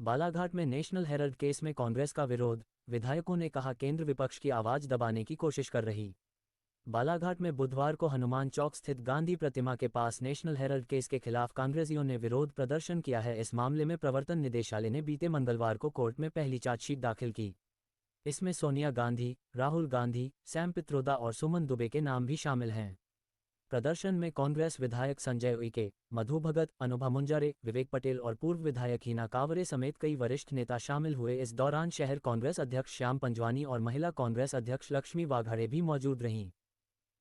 बालाघाट में national Herald case में कांग्रेस का विरोध, विधायकों ने कहा केंद्र विपक्ष की आवाज दबाने की कोशिश कर रही। बालाघाट में बुधवार को हनुमान चौक स्थित गांधी प्रतिमा के पास नेशनल हेराल्ड केस के खिलाफ कांग्रेसियों ने विरोध प्रदर्शन किया है। इस मामले में प्रवर्तन निदेशालय ने बीते मंगलवार को कोर्ट में पहली चार्जशीट दाखिल की। इसमें सोनिया गांधी, राहुल गांधी, सैम पित्रोदा और सुमन दुबे के नाम भी शामिल हैं। प्रदर्शन में कांग्रेस विधायक संजय उइके, मधु भगत, अनुभा मुंजारे, विवेक पटेल और पूर्व विधायक हीना कावरे समेत कई वरिष्ठ नेता शामिल हुए। इस दौरान शहर कांग्रेस अध्यक्ष श्याम पंजवानी और महिला कांग्रेस अध्यक्ष लक्ष्मी वाघड़े भी मौजूद रहीं।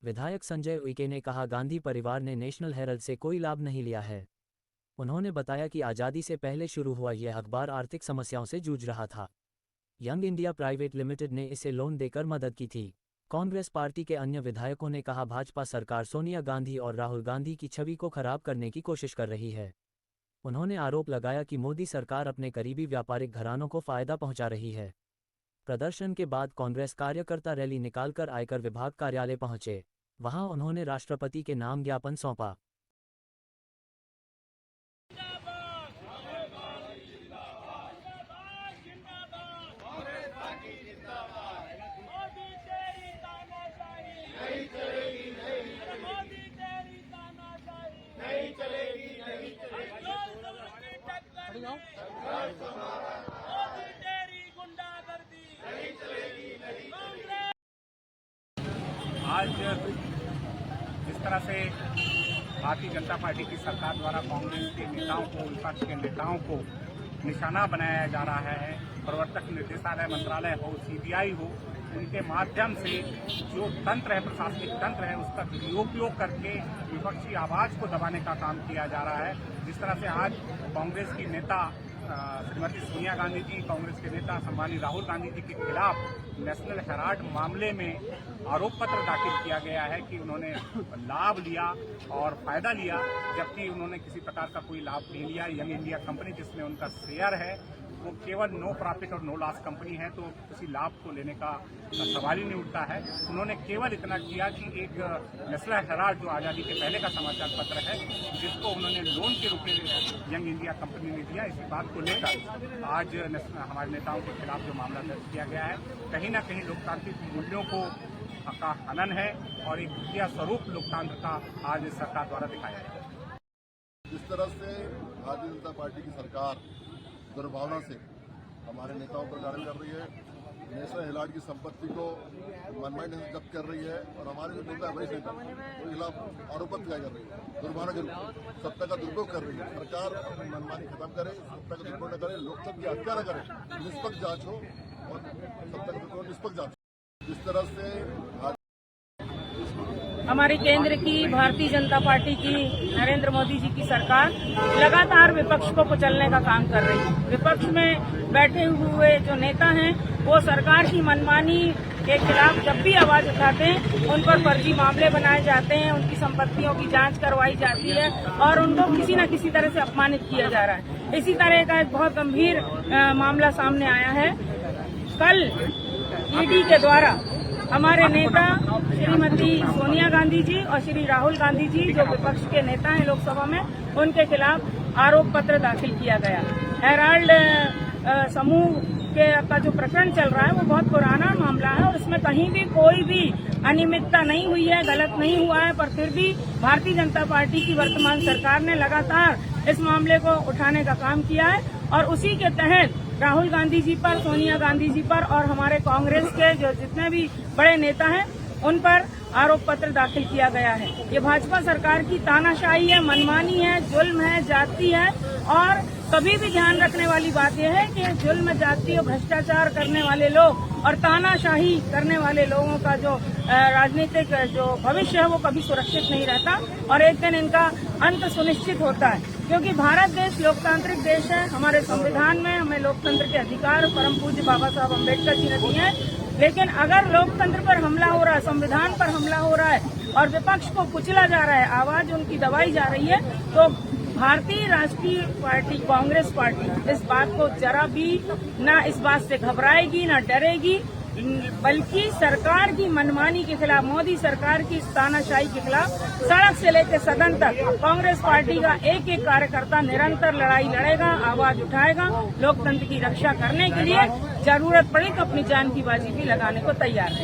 विधायक संजय उइके ने कहा गांधी परिवार ने नेशनल हेराल्ड से कोई लाभ नहीं लिया है। उन्होंने बताया कि आज़ादी से पहले शुरू हुआ यह अखबार आर्थिक समस्याओं से जूझ रहा था। यंग इंडिया प्राइवेट लिमिटेड ने इसे लोन देकर मदद की थी। कांग्रेस पार्टी के अन्य विधायकों ने कहा भाजपा सरकार सोनिया गांधी और राहुल गांधी की छवि को खराब करने की कोशिश कर रही है। उन्होंने आरोप लगाया कि मोदी सरकार अपने करीबी व्यापारिक घरानों को फायदा पहुंचा रही है। प्रदर्शन के बाद कांग्रेस कार्यकर्ता रैली निकालकर आयकर विभाग कार्यालय पहुंचे। वहां उन्होंने राष्ट्रपति के नाम ज्ञापन सौंपा। आज जिस तरह से भारतीय जनता पार्टी की सरकार द्वारा कांग्रेस के नेताओं को, विपक्ष के नेताओं को निशाना बनाया जा रहा है, प्रवर्तन निदेशालय, मंत्रालय हो, सीबीआई हो, उनके माध्यम से जो तंत्र है, प्रशासनिक तंत्र है, उसका दुरुपयोग करके विपक्षी आवाज को दबाने का काम किया जा रहा है। जिस तरह से आज कांग्रेस की नेता श्रीमती सोनिया गांधी जी, कांग्रेस के नेता सम्मानित राहुल गांधी जी के खिलाफ नेशनल हेराल्ड मामले में आरोप पत्र दाखिल किया गया है कि उन्होंने लाभ लिया और फायदा लिया, जबकि उन्होंने किसी प्रकार का कोई लाभ नहीं लिया। यंग इंडिया कंपनी जिसमें उनका शेयर है वो केवल नो प्रॉफिट और नो लॉस कंपनी है, तो किसी लाभ को लेने का सवाल ही नहीं उठता है। उन्होंने केवल इतना किया कि एक नेशनल हेराल्ड जो आज़ादी के पहले का समाचार पत्र है, जिसको उन्होंने लोन के रूप में यंग इंडिया कंपनी ने दिया, इसी बात को लेकर आज हमारे नेताओं के खिलाफ जो मामला दर्ज किया गया है, कहीं ना कहीं लोकतांत्रिक मूल्यों का हनन है और एक घटिया स्वरूप लोकतंत्र का आज सरकार द्वारा दिखाया गया है। जिस तरह से भारतीय जनता पार्टी की सरकार दुर्भावना से हमारे नेताओं पर कार्य कर रही है, नेशनल हेराल्ड की संपत्ति को मनमानी से जब्त कर रही है और हमारे जो नेता वरिष्ठ नेता उनके खिलाफ आरोप लगाए कर रही है, दुर्भावना के रूप में सत्ता का दुरुपयोग कर रही है। सरकार अपनी मनमानी खत्म करे, सत्ता का दुरुपयोग न करे, लोकतंत्र की हत्या न करे, निष्पक्ष जांच हो और सत्ता का दुरुपयोग निष्पक्ष जांच हो। जिस तरह से हमारी केंद्र की भारतीय जनता पार्टी की नरेंद्र मोदी जी की सरकार लगातार विपक्ष को कुचलने का काम कर रही है। विपक्ष में बैठे हुए जो नेता हैं वो सरकार की मनमानी के खिलाफ जब भी आवाज उठाते हैं उन पर फर्जी मामले बनाए जाते हैं, उनकी संपत्तियों की जांच करवाई जाती है और उनको किसी न किसी तरह से अपमानित किया जा रहा है। इसी तरह का एक बहुत गंभीर मामला सामने आया है। कल ईडी के द्वारा हमारे नेता श्रीमती सोनिया गांधी जी और श्री राहुल गांधी जी जो विपक्ष के नेता हैं लोकसभा में, उनके खिलाफ आरोप पत्र दाखिल किया गया। हेराल्ड समूह का जो प्रकरण चल रहा है वो बहुत पुराना मामला है और इसमें कहीं भी कोई भी अनियमितता नहीं हुई है, गलत नहीं हुआ है, पर फिर भी भारतीय जनता पार्टी की वर्तमान सरकार ने लगातार इस मामले को उठाने का काम किया है और उसी के तहत राहुल गांधी जी पर, सोनिया गांधी जी पर और हमारे कांग्रेस के जो जितने भी बड़े नेता हैं उन पर आरोप पत्र दाखिल किया गया है। ये भाजपा सरकार की तानाशाही है, मनमानी है, जुल्म है, जाति है और कभी भी ध्यान रखने वाली बात यह है कि जुल्म, जाति और भ्रष्टाचार करने वाले लोग और तानाशाही करने वाले लोगों का जो राजनीतिक जो भविष्य है वो कभी सुरक्षित नहीं रहता और एक दिन इनका अंत सुनिश्चित होता है, क्योंकि भारत देश लोकतांत्रिक देश है। हमारे संविधान में हमें लोकतंत्र के अधिकार परम पूज्य बाबा साहब अम्बेडकर जी ने दिए हैं, लेकिन अगर लोकतंत्र पर हमला हो रहा है, संविधान पर हमला हो रहा है और विपक्ष को कुचला जा रहा है, आवाज उनकी दबाई जा रही है, तो भारतीय राष्ट्रीय पार्टी कांग्रेस पार्टी इस बात को जरा भी न इस बात से घबराएगी, न डरेगी बल्कि सरकार की मनमानी के खिलाफ, मोदी सरकार की तानाशाही के खिलाफ सड़क से लेकर सदन तक कांग्रेस पार्टी का एक एक कार्यकर्ता निरंतर लड़ाई लड़ेगा, आवाज उठाएगा। लोकतंत्र की रक्षा करने के लिए जरूरत पड़े तो अपनी जान की बाजी भी लगाने को तैयार है।